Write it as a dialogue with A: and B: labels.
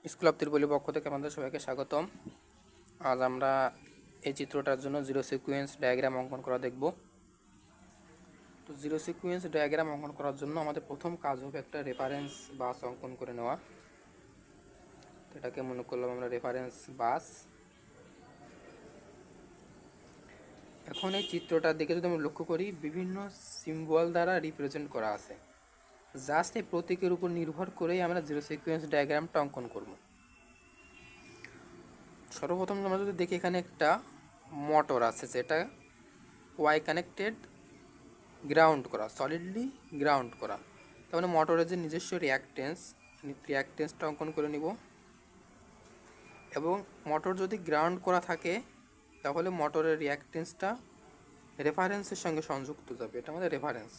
A: School of ত্রিপলি পক্ষ থেকে আমাদের সবাইকে স্বাগতম। আজ আমরা এই চিত্রটার জন্য জিরো সিকোয়েন্স ডায়াগ্রাম অঙ্কন করা দেখব। তো জিরো সিকোয়েন্স ডায়াগ্রাম অঙ্কন করার জন্য আমাদের প্রথম কাজ হবে একটা রেফারেন্স বাস অঙ্কন করে নেওয়া। তো এটাকে মনে করলাম আমরা রেফারেন্স বাস। এখন এই চিত্রটার দিকে যদি আমরা লক্ষ্য করি, বিভিন্ন সিম্বল দ্বারা রিপ্রেজেন্ট করা আছে। জাস্ট এই প্রতীকের উপর নির্ভর করেই আমরা জিরো সিকোয়েন্স ডায়াগ্রামটা অঙ্কন করব। সর্বপ্রথম আমরা যদি দেখি, এখানে একটা মোটর আছে যেটা ওয়াই কানেক্টেড, গ্রাউন্ড করা, সলিডলি গ্রাউন্ড করা। তার মানে মোটরের যে নিজস্ব রিয়াক্টেন্সটা অঙ্কন করে নিব। এবং মোটর যদি গ্রাউন্ড করা থাকে তাহলে মোটরের রিয়াক্টেন্সটা রেফারেন্সের সঙ্গে সংযুক্ত যাবে, এটা আমাদের রেফারেন্স।